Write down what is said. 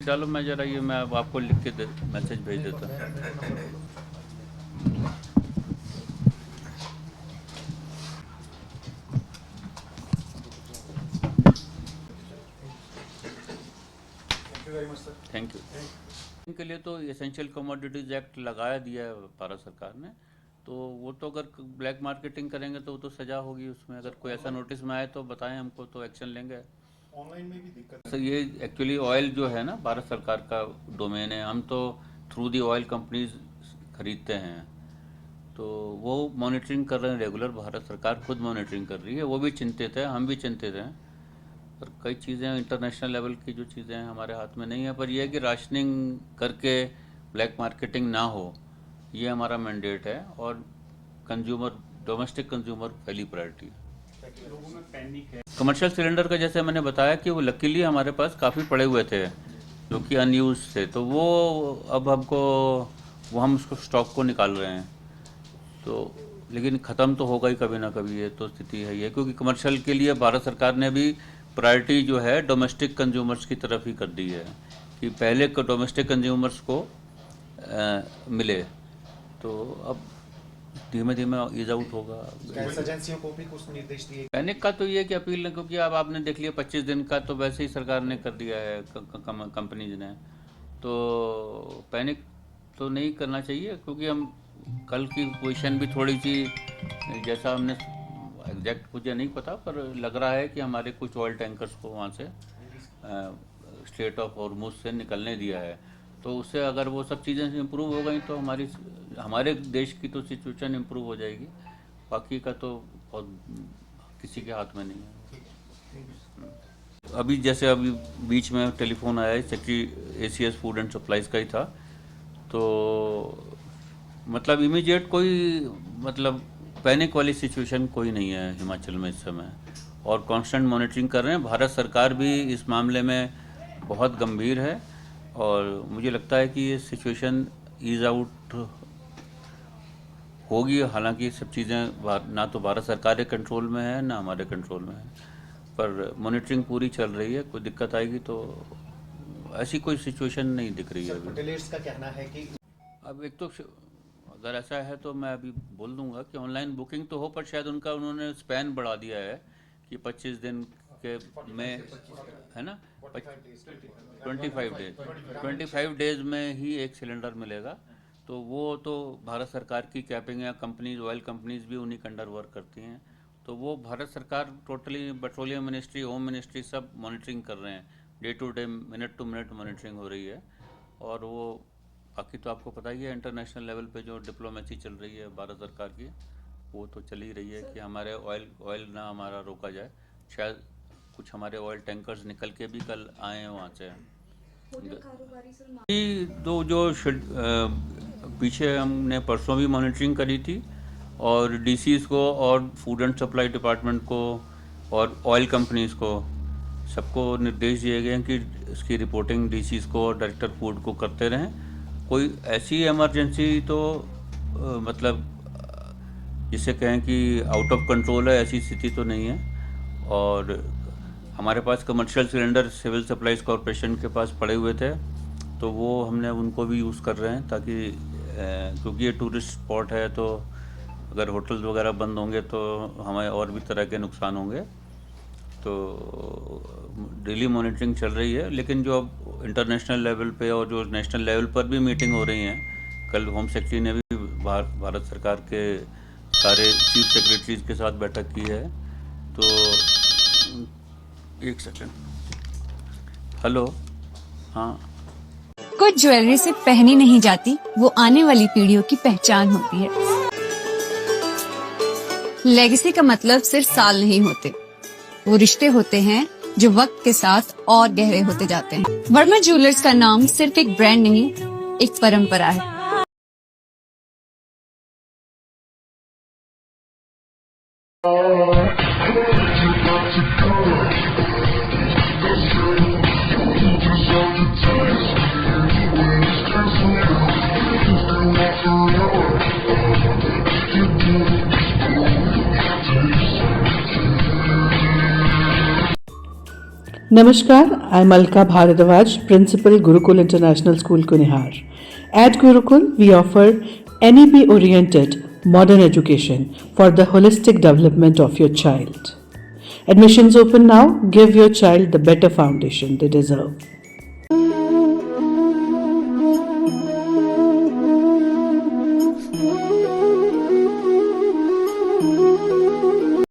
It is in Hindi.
चलो मैं ज़रा ये मैं अब आपको लिख के मैसेज भेज देता हूँ। Thank you. इनके लिए तो एसेंशियल कमोडिटीज़ एक्ट लगाया दिया है भारत सरकार ने, तो वो तो अगर ब्लैक मार्केटिंग करेंगे तो वो तो सज़ा होगी उसमें। अगर कोई ऐसा नोटिस में आए तो बताएं हमको, तो एक्शन लेंगे। ऑनलाइन में भी दिक्कत सर ये एक्चुअली ऑयल जो है ना भारत सरकार का डोमेन है, हम तो थ्रू दी ऑयल कंपनीज खरीदते हैं, तो वो मॉनिटरिंग कर रहे हैं रेगुलर। भारत सरकार खुद मॉनिटरिंग कर रही है, वो भी चिंतित है, हम भी चिंतित हैं। पर कई चीज़ें इंटरनेशनल लेवल की जो चीज़ें हैं हमारे हाथ में नहीं है, पर यह है कि राशनिंग करके ब्लैक मार्केटिंग ना हो, ये हमारा मैंडेट है। और कंज्यूमर, डोमेस्टिक कंज्यूमर पहली प्रायोरिटी है। लोगों में पैनिक है। कमर्शियल सिलेंडर का जैसे मैंने बताया कि वो लकीली हमारे पास काफ़ी पड़े हुए थे जो कि अनयूज थे, तो वो अब हमको वो हम उसको स्टॉक को निकाल रहे हैं। तो लेकिन ख़त्म तो होगा ही कभी ना कभी, ये तो स्थिति है ये, क्योंकि कमर्शियल के लिए भारत सरकार ने भी प्रायोरिटी जो है डोमेस्टिक कंज्यूमर्स की तरफ ही कर दी है कि पहले डोमेस्टिक कंज्यूमर्स को मिले। तो अब धीमे धीमे ईज आउट होगा। गैस एजेंसियों को भी कुछ निर्देश दिए। पैनिक का तो ये कि अपील नहीं, क्योंकि अब आपने देख लिया 25 दिन का तो वैसे ही सरकार ने कर दिया है कंपनीज ने, तो पैनिक तो नहीं करना चाहिए। क्योंकि हम कल की पोजीशन भी थोड़ी सी, जैसा हमने एग्जैक्ट मुझे नहीं पता, पर लग रहा है कि हमारे कुछ ऑयल टैंकर्स को वहाँ से स्ट्रेट ऑफ हॉर्मुज से निकलने दिया है। तो उससे अगर वो सब चीज़ें इम्प्रूव हो गई तो हमारे देश की तो सिचुएशन इम्प्रूव हो जाएगी। बाकी का तो बहुत किसी के हाथ में नहीं है। अभी जैसे अभी बीच में टेलीफोन आया है, secretary ACS food and supplies का ही था, तो मतलब इमीडिएट कोई मतलब पैनिक वाली सिचुएशन कोई नहीं है हिमाचल में इस समय, और कांस्टेंट मॉनिटरिंग कर रहे हैं। भारत सरकार भी इस मामले में बहुत गंभीर है, और मुझे लगता है कि ये सिचुएशन ईज आउट होगी। हालांकि सब चीज़ें ना तो भारत सरकार के कंट्रोल में है ना हमारे कंट्रोल में है, पर मॉनिटरिंग पूरी चल रही है। कोई दिक्कत आएगी तो ऐसी कोई सिचुएशन नहीं दिख रही है अभी। होटलियर्स का कहना है कि अब एक तो अगर ऐसा है तो मैं अभी बोल दूंगा कि ऑनलाइन बुकिंग तो हो, पर शायद उन्होंने स्पैन बढ़ा दिया है कि 25 दिन के में, है ना, 25 डेज में ही एक सिलेंडर मिलेगा। तो वो तो भारत सरकार की कैपिंग है, कंपनीज, ऑयल कंपनीज भी उन्हीं के अंडर वर्क करती हैं। तो वो भारत सरकार totally, petroleum ministry, home ministry सब मॉनिटरिंग कर रहे हैं, day to day, minute to minute monitoring हो रही है। और वो बाकी तो आपको पता ही है इंटरनेशनल लेवल पे जो डिप्लोमेसी चल रही है भारत सरकार की, वो तो चल ही रही है कि हमारे ऑयल ना हमारा रोका जाए। शायद कुछ हमारे ऑयल टैंकर्स निकल के भी कल आए हैं वहाँ से। तो जो पीछे हमने परसों भी मॉनिटरिंग करी थी, और डीसीज को और फूड एंड सप्लाई डिपार्टमेंट को और ऑयल कंपनीज को सबको निर्देश दिए गए हैं कि इसकी रिपोर्टिंग डीसीज को और डायरेक्टर फूड को करते रहें। कोई ऐसी इमरजेंसी तो मतलब जिसे कहें कि आउट ऑफ कंट्रोल है, ऐसी स्थिति तो नहीं है। और हमारे पास commercial cylinder civil supplies corporation के पास पड़े हुए थे, तो वो हमने उनको भी यूज़ कर रहे हैं, ताकि क्योंकि ये टूरिस्ट स्पॉट है, तो अगर होटल्स वगैरह बंद होंगे तो हमें और भी तरह के नुकसान होंगे। तो डेली मॉनिटरिंग चल रही है। लेकिन जो अब इंटरनेशनल लेवल पे और जो नेशनल लेवल पर भी मीटिंग हो रही हैं, कल होम सेक्रेटरी ने भी भारत सरकार के सारे चीफ सेक्रेटरीज के साथ बैठक की है। तो एक सेकंड, हेलो, हाँ। कुछ ज्वेलरी सिर्फ पहनी नहीं जाती, वो आने वाली पीढ़ियों की पहचान होती है। लेगेसी का मतलब सिर्फ साल नहीं होते, वो रिश्ते होते हैं जो वक्त के साथ और गहरे होते जाते हैं। वर्मा ज्वेलर्स का नाम सिर्फ एक ब्रांड नहीं, एक परंपरा है। Namaskar, I'm Alka Bharadwaj, Principal Gurukul International School, Kunihar. At Gurukul, we offer NEP-oriented modern education for the holistic development of your child. Admissions open now. Give your child the better foundation they deserve.